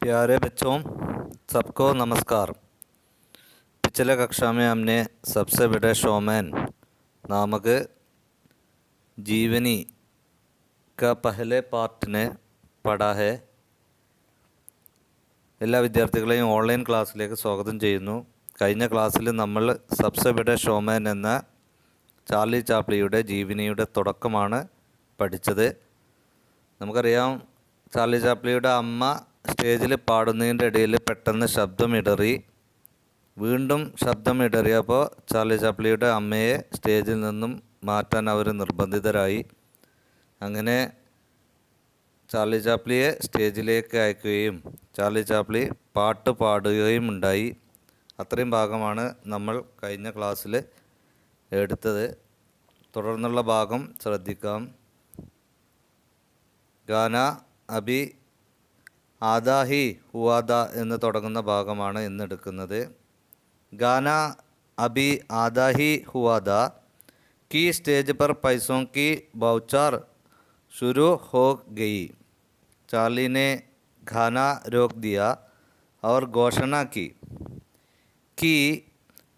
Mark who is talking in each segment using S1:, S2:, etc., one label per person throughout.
S1: प्यारे बच्चों, सबको नमस्कार। पिछले कक्षा में हमने सबसे बड़े शोमैन नामक जीवनी का पहले पार्ट ने पढ़ा है. എല്ലാ വിദ്യാർത്ഥികളെയും ഓൺലൈൻ ക്ലാസ്സിലേക്ക് സ്വാഗതം ചെയ്യുന്നു. കഴിഞ്ഞ ക്ലാസ്സിൽ നമ്മൾ സബ്സെ ബഡെ ഷോമാൻ എന്ന ചാർലി ചാപ്ലിയുടെ ജീവനിയുടെ തുടക്കമാണ് പഠിച്ചത്. നമുക്കറിയാം, ചാർലി ചാപ്ലിയുടെ അമ്മ സ്റ്റേജിൽ പാടുന്നതിൻ്റെ ഇടയിൽ പെട്ടെന്ന് ശബ്ദമിടറി. വീണ്ടും ശബ്ദമിടറിയപ്പോൾ ചാർലി ചാപ്ലിയുടെ അമ്മയെ സ്റ്റേജിൽ നിന്നും മാറ്റാൻ അവർ നിർബന്ധിതരായി. അങ്ങനെ ചാർലി ചാപ്ലിയെ സ്റ്റേജിലേക്ക് അയക്കുകയും ചാർലി ചാപ്ലി പാട്ട് പാടുകയും ഉണ്ടായി. അത്രയും ഭാഗമാണ് നമ്മൾ കഴിഞ്ഞ ക്ലാസ്സിൽ എടുത്തത്. തുടർന്നുള്ള ഭാഗം ശ്രദ്ധിക്കാം. ഗാന അബി ആദാഹി ഹുവാദ എന്ന് തുടങ്ങുന്ന ഭാഗമാണ് ഇന്ന് എടുക്കുന്നത്. ഗാന അബി ആദാഹി ഹുവാദ की स्टेज पर पैसों की बौछार शुरू हो गई. चार्ली ने गाना रोक दिया और घोषणा की कि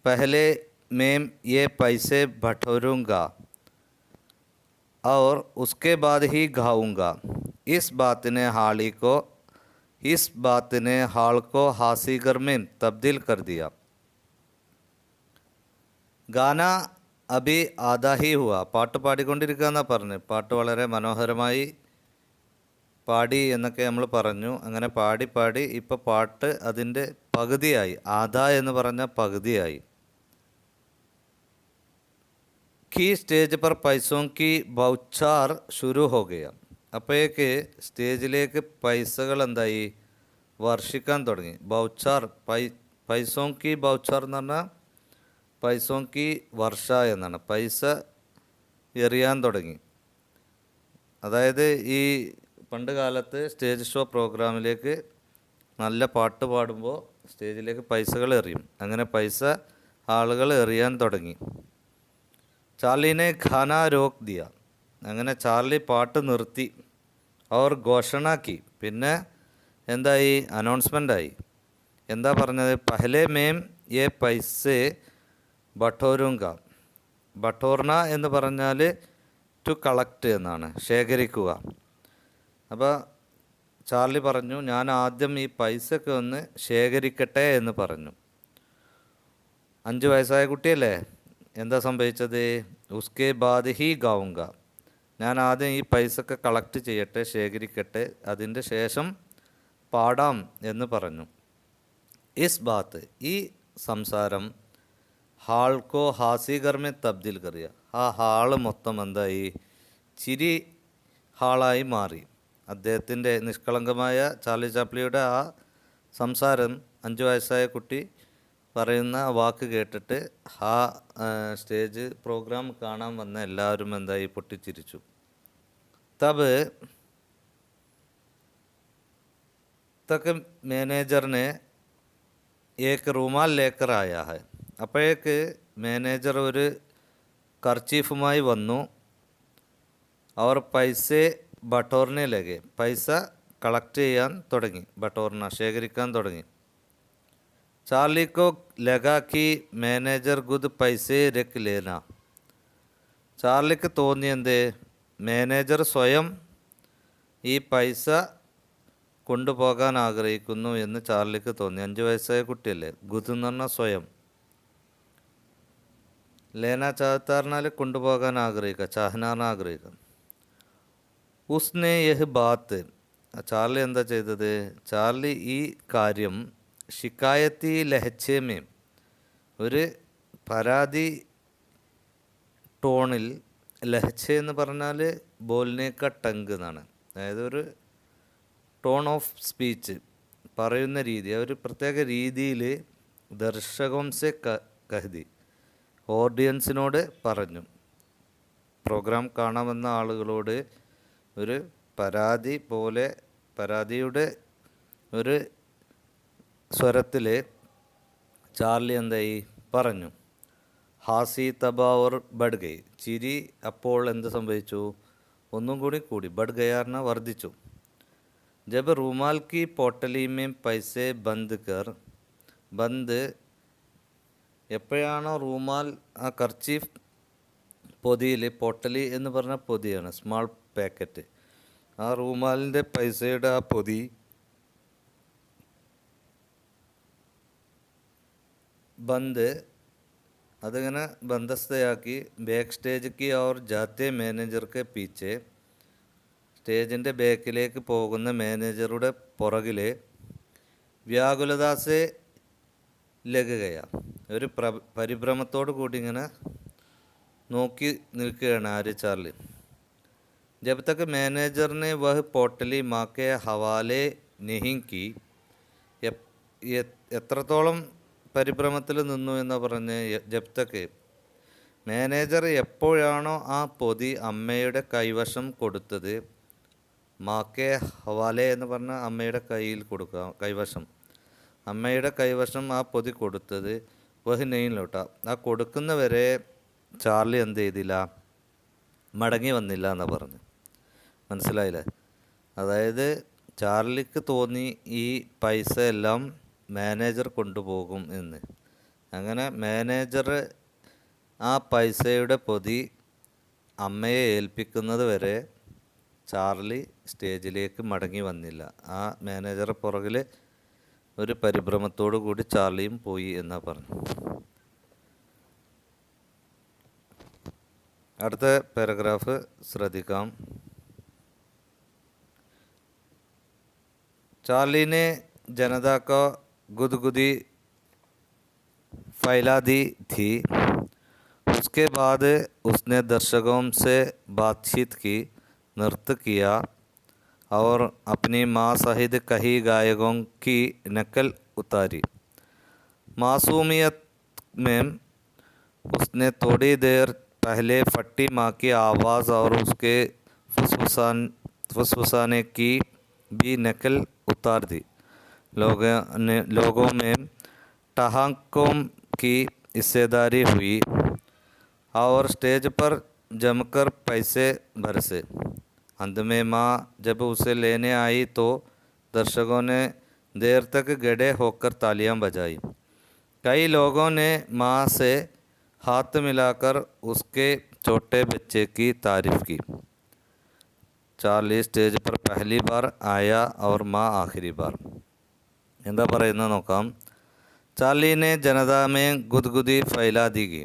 S1: पहले मैं ये पैसे बटोरूंगा और उसके बाद ही गाऊंगा. इस बात ने हाल को हासीगर में तब्दील कर दिया. ഗാന അബി ആദാഹി ഹുവ, പാട്ട് പാടിക്കൊണ്ടിരിക്കുക എന്നാണ് പറഞ്ഞത്. പാട്ട് വളരെ മനോഹരമായി പാടി എന്നൊക്കെ നമ്മൾ പറഞ്ഞു. അങ്ങനെ പാടി ഇപ്പോൾ പാട്ട് അതിൻ്റെ പകുതിയായി. ആദാ എന്ന് പറഞ്ഞ പകുതിയായി. की സ്റ്റേജ് पर पैसों की बौछार शुरू हो गया. അപ്പോഴേക്ക് സ്റ്റേജിലേക്ക് പൈസകൾ എന്തായി, വർഷിക്കാൻ തുടങ്ങി. ബൗച്ചാർ പൈസോം കി ബൗച്ചാർ എന്ന് പറഞ്ഞാൽ പൈസോം കി വർഷ എന്നാണ്. പൈസ എറിയാൻ തുടങ്ങി. അതായത് ഈ പണ്ട് കാലത്ത് സ്റ്റേജ് ഷോ പ്രോഗ്രാമിലേക്ക് നല്ല പാട്ട് പാടുമ്പോൾ സ്റ്റേജിലേക്ക് പൈസകൾ എറിയും. അങ്ങനെ പൈസ ആളുകൾ എറിയാൻ തുടങ്ങി. ചാർലിനെ ഖാന രോക്ക് ദിയ, അങ്ങനെ ചാർലി പാട്ട് നിർത്തി. അവർ ഘോഷണാക്കി, പിന്നെ എന്തായി, അനൗൺസ്മെൻ്റായി. എന്താ പറഞ്ഞത്? പഹലെ മേം യെ പൈസേ ബട്ടോരുങ്ക. ബട്ടോർണ എന്ന് പറഞ്ഞാൽ ടു കളക്ട് എന്നാണ്, ശേഖരിക്കുക. അപ്പോൾ ചാർലി പറഞ്ഞു, ഞാൻ ആദ്യം ഈ പൈസയൊക്കെ ഒന്ന് ശേഖരിക്കട്ടെ എന്ന് പറഞ്ഞു. 5 വയസ്സായ കുട്ടിയല്ലേ, എന്താ സംഭവിച്ചത്? ഉസ്കെ ബാദ് ഹി ഗാവുങ്ക, ഞാൻ ആദ്യം ഈ പൈസയൊക്കെ കളക്ട് ചെയ്യട്ടെ, ശേഖരിക്കട്ടെ, അതിൻ്റെ ശേഷം പാടാം എന്ന് പറഞ്ഞു. ഇസ് ബാത്ത്, ഈ സംസാരം ഹാൾക്കോ ഹാസിഗർമെ തബ്ദീൽ കറിയ, ആ ഹാള് മൊത്തം എന്തായി, ചിരി ഹാളായി മാറി. അദ്ദേഹത്തിൻ്റെ നിഷ്കളങ്കമായ ചാർലി ചാപ്ലിയുടെ ആ സംസാരം 5 വയസ്സായ കുട്ടി പറയുന്ന വാക്ക് കേട്ടിട്ട് ആ സ്റ്റേജ് പ്രോഗ്രാം കാണാൻ വന്ന എല്ലാവരും എന്തായി, പൊട്ടിച്ചിരിച്ചു. തബ് തക്ക് മാനേജറിനെ ഏക്ക് റുമാൽ ലേക്കർ ആയാ ഹൈ. അപ്പോഴേക്ക് മാനേജർ ഒരു കർച്ചീഫുമായി വന്നു. അവർ പൈസ ബട്ടോറിനെ ലഗെ, പൈസ കളക്ട് ചെയ്യാൻ തുടങ്ങി, ബട്ടോറിന ശേഖരിക്കാൻ തുടങ്ങി. ചാർലിക്കോ ലഗാക്കി മാനേജർ ഗുദ് പൈസേ രക്ക് ലേന. ചാർലിക്ക് തോന്നിയെന്ത്, മാനേജർ സ്വയം ഈ പൈസ കൊണ്ടുപോകാൻ ആഗ്രഹിക്കുന്നു എന്ന് ചാർലിക്ക് തോന്നി. 5 വയസ്സായ കുട്ടിയല്ലേ. ഗുദ് എന്ന് പറഞ്ഞാൽ സ്വയം, ലേന ചാഹത്താറിനാൽ കൊണ്ടുപോകാൻ ആഗ്രഹിക്കുക, ചാഹനാറിന് ആഗ്രഹിക്കുക. ഉസ്നെ യഹ് ബാത്ത്, ചാർലി എന്താ ചെയ്തത്? ചാർലി ഈ കാര്യം ഷിക്കായത്തി ലഹച്ചേമേം, ഒരു പരാതി ടോണിൽ, ലഹച്ച എന്ന് പറഞ്ഞാൽ ബോൽനേക്ക ടങ്ക് എന്നാണ്. അതായത് ഒരു ടോൺ ഓഫ് സ്പീച്ച്, പറയുന്ന രീതി, ഒരു പ്രത്യേക രീതിയിൽ ദർശകംസെ കഹതി, ഓഡിയൻസിനോട് പറഞ്ഞു. പ്രോഗ്രാം കാണാമെന്ന ആളുകളോട് ഒരു പരാതി പോലെ, പരാതിയുടെ ഒരു സ്വരത്തിൽ ചാർലി എന്തായി പറഞ്ഞു. ഹാസി തബാവർ ബഡ് ഗൈ, ചിരി അപ്പോൾ എന്ത് സംഭവിച്ചു? ഒന്നും കൂടി കൂടി. ബഡ് ഗയാറിനെ വർദ്ധിച്ചു. जब रूमाल की पोटली में पैसे बंद कर ബന്ദ് എപ്പോഴാണോ റൂമാൽ ആ കർച്ചീഫ് പൊതിയിൽ, പൊട്ടലി എന്ന് പറഞ്ഞ പൊതിയാണ്, സ്മാൾ പാക്കറ്റ്, ആ റൂമാലിൻ്റെ പൈസയുടെ ആ പൊതി ബന്ദ് അതിങ്ങനെ ബന്ധസ്ഥയാക്കി ബാക്ക് സ്റ്റേജിക്ക് और जाते मैनेजर के पीछे സ്റ്റേജിൻ്റെ ബാക്കിലേക്ക് പോകുന്ന മാനേജറുടെ പുറകിൽ വ്യാകുലതാസെ ലഗുകയാണ്, ഒരു പരിഭ്രമത്തോടു കൂടി ഇങ്ങനെ നോക്കി നിൽക്കുകയാണ് ആര്, ചാർലി. ജബ് തക്ക് മാനേജറിനെ വഹ് പോട്ടലി മാക്കെ ഹവാലെ നെഹിങ്കി, എത്രത്തോളം പരിഭ്രമത്തിൽ നിന്നു എന്ന് പറഞ്ഞ്, ജബ് തക്ക് മാനേജർ എപ്പോഴാണോ ആ പൊതി അമ്മയുടെ കൈവശം കൊടുത്തത്, മാക്കെ ഹവാലെ എന്ന് പറഞ്ഞാൽ അമ്മയുടെ കയ്യിൽ കൊടുക്കുക, കൈവശം, അമ്മയുടെ കൈവശം ആ പൊതി കൊടുത്തത്, വഹ് നെയിലോട്ട, ആ കൊടുക്കുന്നവരെ ചാർലി എന്ത് ചെയ്തില്ല, മടങ്ങി വന്നില്ല എന്നാണ് പറഞ്ഞു. മനസ്സിലായില്ലേ? അതായത് ചാർലിക്ക് തോന്നി ഈ പൈസ എല്ലാം മാനേജർ കൊണ്ടുപോകും എന്ന്. അങ്ങനെ മാനേജർ ആ പൈസയുടെ പൊതി അമ്മയെ ഏൽപ്പിക്കുന്നത് വരെ ചാർലി സ്റ്റേജിലേക്ക് മടങ്ങി വന്നില്ല. ആ മാനേജറെ പുറകിൽ ഒരു പരിഭ്രമത്തോടു കൂടി ചാർലിയും പോയി എന്നാ പറഞ്ഞു. അടുത്ത പാരഗ്രാഫ് ശ്രദ്ധിക്കാം. चार्ली ने जनता को गुदगुदी फैला दी थी. उसके बाद उसने दर्शकों से बातचीत की, नृत्य किया और अपनी माँ सहित कई गायकों की नकल उतारी. मासूमियत में उसने थोड़ी देर पहले फट्टी माँ की आवाज़ और उसके फुसफुसाने की भी नकल उतार दी. लोगों में ठहाकों की हिस्सेदारी हुई और स्टेज पर जमकर पैसे बरसे. अंत में माँ जब उसे लेने आई तो दर्शकों ने देर तक गड़े होकर तालियां बजाई. कई लोगों ने माँ से हाथ मिलाकर उसके छोटे बच्चे की तारीफ की. ചാർലി സ്റ്റേജ് पर पहली बार आया और माँ आखिरी बार. എന്താ പറയുന്നത് നോക്കാം. ചാർലിനെ ജനതാമേ ഗുദ്ഗുദി ഫൈലാദിഗി.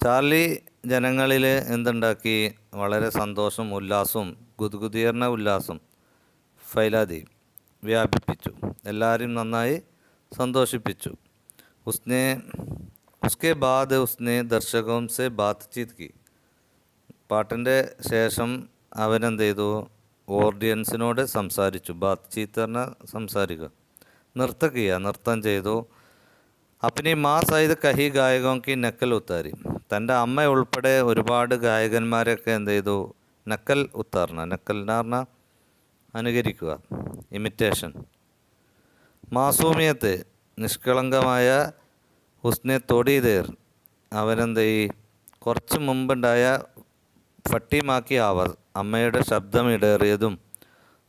S1: ചാർലി ജനങ്ങളിൽ എന്തുണ്ടാക്കി, വളരെ സന്തോഷം, ഉല്ലാസവും, ഗുദ്ഗുദി എന്ന ഉല്ലാസം, ഫൈലാദി വ്യാപിപ്പിച്ചു, എല്ലാവരും നന്നായി സന്തോഷിപ്പിച്ചു. ഉസ്കെ ബാദ് ഉസ്നെ ദർശകോं से बातचीत की. പാട്ടിൻ്റെ ശേഷം അവനെന്ത് ചെയ്തു, ഓഡിയൻസിനോട് സംസാരിച്ചു. ബാത്ചീത്ത് പറഞ്ഞാൽ സംസാരിക്കുക. നൃത്തം ചെയ്തു. അപ്പനി മാ സഹിത് കഹി ഗായകോങ്കി നക്കൽ ഉത്താരി. തൻ്റെ അമ്മ ഉൾപ്പെടെ ഒരുപാട് ഗായകന്മാരൊക്കെ എന്ത് ചെയ്തു, നക്കൽ ഉത്താർന്ന, നക്കൽ എന്ന് പറഞ്ഞാൽ അനുകരിക്കുക, ഇമിറ്റേഷൻ. മാസൂമിയത്ത് നിഷ്കളങ്കമായ, ഉസ്നെ തൊടീതേർ അവനെന്ത് ചെയ്യും, കുറച്ച് മുമ്പുണ്ടായ ഫട്ടിമാക്കി ആവാസ് അമ്മയുടെ ശബ്ദം ഇടേറിയതും,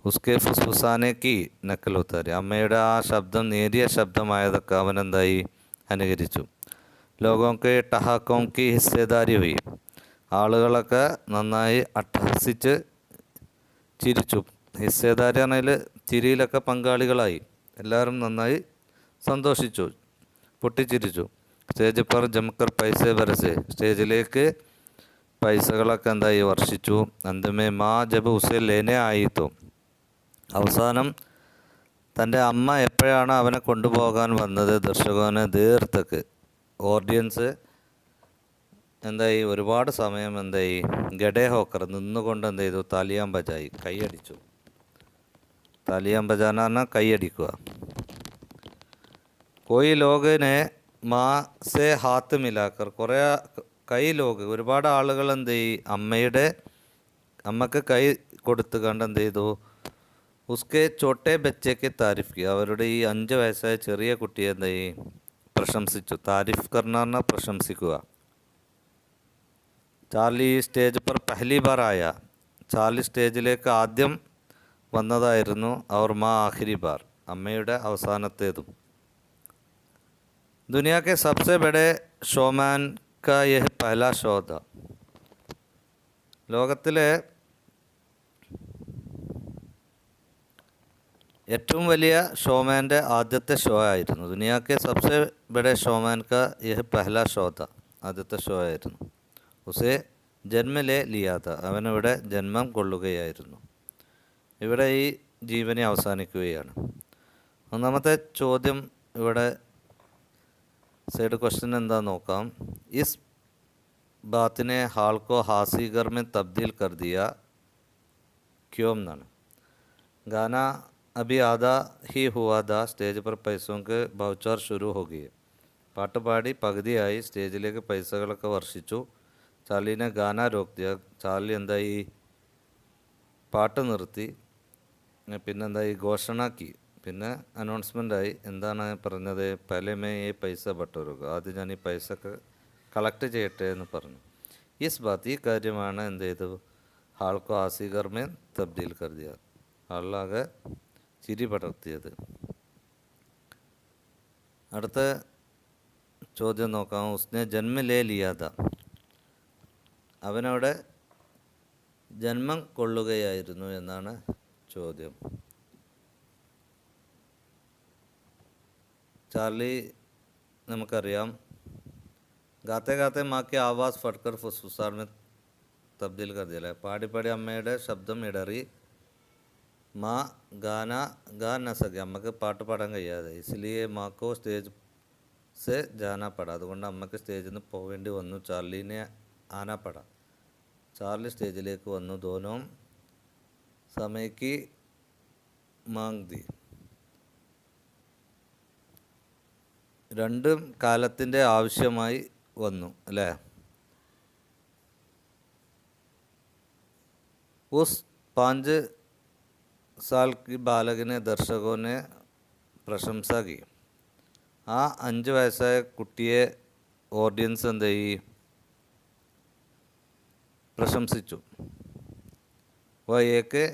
S1: ഉസ്കെ ഫുസ്ഫുസാനേക്ക് നക്കലുത്താരി അമ്മയുടെ ആ ശബ്ദം നേരിയ ശബ്ദമായതൊക്കെ അവനെന്തായി, അനുകരിച്ചു. ലോകോക്ക് ടഹാക്കോങ്കി ഹിസ്സേദാരി ഹുയി. ആളുകളൊക്കെ നന്നായി അട്ടഹസിച്ച് ചിരിച്ചു. ഹിസ്സേദാരി ആണെങ്കിൽ ചിരിയിലൊക്കെ പങ്കാളികളായി, എല്ലാവരും നന്നായി സന്തോഷിച്ചു, പൊട്ടിച്ചിരിച്ചു. സ്റ്റേജ് പർ ജംകർ പൈസ വരസെ. സ്റ്റേജിലേക്ക് പൈസകളൊക്കെ എന്തായി, വർഷിച്ചു. അന്തമേ മാ ജബ് ഉസെ ലേനെ ആയിത്തോ. അവസാനം തൻ്റെ അമ്മ എപ്പോഴാണ് അവനെ കൊണ്ടുപോകാൻ വന്നത്, ദർശകന് ദീർത്തക്ക്, ഓഡിയൻസ് എന്തായി, ഒരുപാട് സമയം എന്തായി, ഗഡേ ഹോക്കർ നിന്നുകൊണ്ട് എന്ത് ചെയ്തു, താലിയാൻ ബജായി, കൈയടിച്ചു. താലിയാൻ ബജാന പറഞ്ഞാൽ കൈയടിക്കുക. കോയി ലോകനെ മാ സെ ഹാത്ത് മിലാക്കർ. കുറേ ഒരുപാട് ആളുകൾ എന്ത് ചെയ്യും, അമ്മക്ക് കൈ കൊടുത്ത് കണ്ട് എന്ത് ചെയ്തു, ഉസ്കെ ചോട്ടെ ബച്ചയ്ക്ക് താരിഫ് ചെയ്യുക. അവരുടെ ഈ 5 വയസ്സായ ചെറിയ കുട്ടിയെ എന്ത് ചെയ്യും, പ്രശംസിച്ചു. താരിഫ് കർണ പ്രശംസിക്കുക. ചാർലി സ്റ്റേജ് പർ പഹലി ബാർ ആയ. ചാർലി സ്റ്റേജിലേക്ക് ആദ്യം വന്നതായിരുന്നു ഔർ മാ ആഖിരി ബാർ, അമ്മയുടെ അവസാനത്തേതും. दुनिया के सबसे बड़े ഷോമാൻ का यह पहला ഷോ था. ലോകത്തിലെ ഏറ്റവും വലിയ ഷോമാൻ്റെ ആദ്യത്തെ ഷോ ആയിരുന്നു. ദുനിയാക്കെ സബ്സെ ബഡെ ഷോമാൻ കാ യഹ് പെഹ്ല ഷോ ത, ആദ്യത്തെ ഷോ ആയിരുന്നു. ഉസേ ജന്മലേ ലിയാത, അവനിവിടെ ജന്മം കൊള്ളുകയായിരുന്നു. ഇവിടെ ഈ ജീവനെ അവസാനിക്കുകയാണ്. ഒന്നാമത്തെ ചോദ്യം ഇവിടെ സൈഡ് ക്വസ്റ്റ്യൻ എന്താ നോക്കാം. ഇസ് ബാത്തിനെ ഹാൾക്കോ ഹാസിഗർ में तब्दील कर दिया क्यों എന്നാണ്. गाना अभी आधा ही हुआ था, സ്റ്റേജ് पर पैसों के बौछार शुरू हो गए. പാട്ട് പാടി പകുതിയായി സ്റ്റേജിലേക്ക് പൈസകളൊക്കെ വർഷിച്ചു. ചാർലിനെ ഗാന രോക്ക് ദിയ, ചാർലി എന്തായി പാട്ട് നിർത്തി. പിന്നെന്തായി ഘോഷണാക്കി, പിന്നെ അനൗൺസ്മെൻ്റായി. എന്താണ് പറഞ്ഞത്? പലമേ ഈ പൈസ ബട്ടറുക, ആദ്യം ഞാൻ ഈ പൈസ കളക്ട് ചെയ്യട്ടെ എന്ന് പറഞ്ഞു. ഇസ് ബാത്ത്, ഈ കാര്യമാണ് എന്ത് ചെയ്തു, ഹാൾക്കോ ആസിഗർമേ തബ്ദീൽ കരുതിയ, ആളാകെ ചിരി പടർത്തിയത്. അടുത്ത ചോദ്യം നോക്കാം. ഉസ്നെ ജന്മലേ ലിയാത, അവനവിടെ ജന്മം കൊള്ളുകയായിരുന്നു എന്നാണ് ചോദ്യം. ചാർലി നമുക്കറിയാം ഗാത്തെ ഗാത്തെ മാക്കി ആവാസ് ഫട്കർ ഫുസ്ഫുസാർ में തബ്ദീൽ कर दिया. പാടി പാടി അമ്മയുടെ ശബ്ദം ഇടറി. മാ ഗാന ഗാ ന സകെ, അമ്മക്ക് പാട്ട് പാടാൻ കഴിയാതെ. ഇസ്ലിയെ മാക്കോ സ്റ്റേജ് സെ ജാനാ പട, അതുകൊണ്ട് അമ്മക്ക് സ്റ്റേജിൽ നിന്ന് പോവേണ്ടി വന്നു. ചാർലിനെ ആനാ പട, ചാർലി സ്റ്റേജിലേക്ക് വന്നു. ദോനോം സമയക്ക് മാങ് ദി, രണ്ടും കാലത്തിൻ്റെ ആവശ്യമായി വന്നു അല്ലേ. ഉസ് 5 साल की ബാലകനെ ദർശകോനെ പ്രശംസ കി, ആ 5 വയസ്സായ കുട്ടിയെ ഓഡിയൻസ് എന്ത് ചെയ്യും, പ്രശംസിച്ചു. വയേക്ക്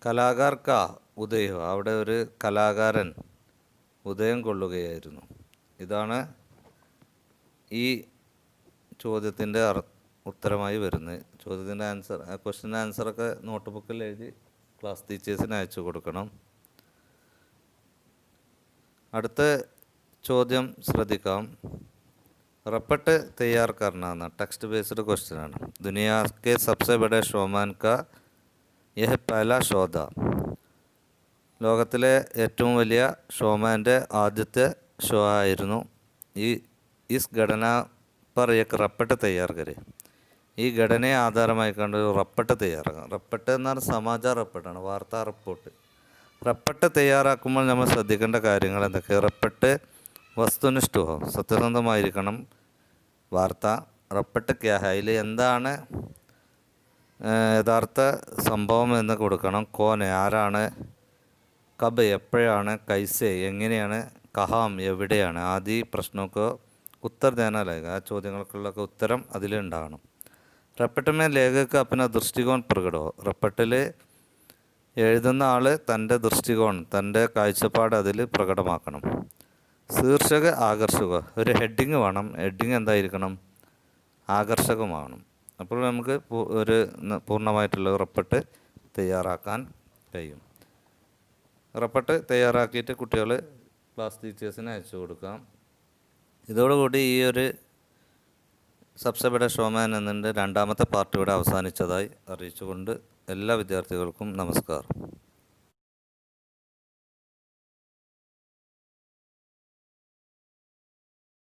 S1: കലാകാർ കാ ഉദയോ, അവിടെ ഒരു കലാകാരൻ ഉദയം കൊള്ളുകയായിരുന്നു. ഇതാണ് ഈ ചോദ്യത്തിൻ്റെ ഉത്തരമായി വരുന്നത്. ചോദ്യത്തിൻ്റെ ആൻസർ, ക്വസ്റ്റ്യൻ്റെ ആൻസറൊക്കെ നോട്ട് ബുക്കിൽ എഴുതി ക്ലാസ് ടീച്ചേഴ്സിന് അയച്ചു കൊടുക്കണം. അടുത്ത ചോദ്യം ശ്രദ്ധിക്കാം. റപ്പട്ട് തയ്യാർ കർണ, ടെക്സ്റ്റ് ബേസ്ഡ് ക്വസ്റ്റ്യൻ ആണ്. ദുനിയാ കെ സബ്സെ ബഡെ ഷോമാൻ കാ യഹ് പഹല ഷോ ഥാ, ലോകത്തിലെ ഏറ്റവും വലിയ ഷോമാൻ്റെ ആദ്യത്തെ ഷോ ആയിരുന്നു. ഇസ് ഘടന പർ ഏക് റപ്പട്ട് തയ്യാർ കരെ, ഈ ഘടനയെ ആധാരമായി കണ്ട് ഒരു റപ്പട്ട് തയ്യാറാക്കാം. റപ്പട്ട് എന്നാൽ സമാചാർ റപ്പട്ടാണ്, വാർത്താ റിപ്പോർട്ട്. റപ്പട്ട് തയ്യാറാക്കുമ്പോൾ നമ്മൾ ശ്രദ്ധിക്കേണ്ട കാര്യങ്ങൾ എന്തൊക്കെ? റപ്പട്ട് വസ്തുനിഷ്ഠോ, സത്യസന്ധമായിരിക്കണം വാർത്ത. റപ്പട്ട് ക്യാ ഹൈ, അതിൽ എന്താണ് യഥാർത്ഥ സംഭവം എന്ന് കൊടുക്കണം. കോനെ, ആരാണ്. കബ്, എപ്പോഴാണ്. കൈസെ, എങ്ങനെയാണ്. കഹാം, എവിടെയാണ്. ആദി പ്രശ്നമൊക്കെ ഉത്തർ ദേനാലായ, ആ ചോദ്യങ്ങൾക്കുള്ളൊക്കെ ഉത്തരം അതിലുണ്ടാകണം. റപ്പട്ടമേ ലേഖക അപ്പന ദൃഷ്ടികോൺ പ്രകടോ, റപ്പട്ടിൽ എഴുതുന്ന ആൾ തൻ്റെ ദൃഷ്ടികോൺ, തൻ്റെ കാഴ്ചപ്പാട് അതിൽ പ്രകടമാക്കണം. ശീർഷക ആകർഷക, ഒരു ഹെഡിങ് വേണം. ഹെഡിങ് എന്തായിരിക്കണം? ആകർഷകമാകണം. അപ്പോൾ നമുക്ക് ഒരു പൂർണ്ണമായിട്ടുള്ള റപ്പട്ട് തയ്യാറാക്കാൻ കഴിയും. റപ്പട്ട് തയ്യാറാക്കിയിട്ട് കുട്ടികൾ ക്ലാസ് ടീച്ചേഴ്സിന് അയച്ചു കൊടുക്കാം. ഇതോടുകൂടി ഈ ഒരു സബ്സെ ബഡെ ഷോമാൻ എന്നതിൻ്റെ രണ്ടാമത്തെ പാർട്ട് ഇവിടെ അവസാനിച്ചതായി അറിയിച്ചുകൊണ്ട് എല്ലാ വിദ്യാർത്ഥികൾക്കും നമസ്കാരം.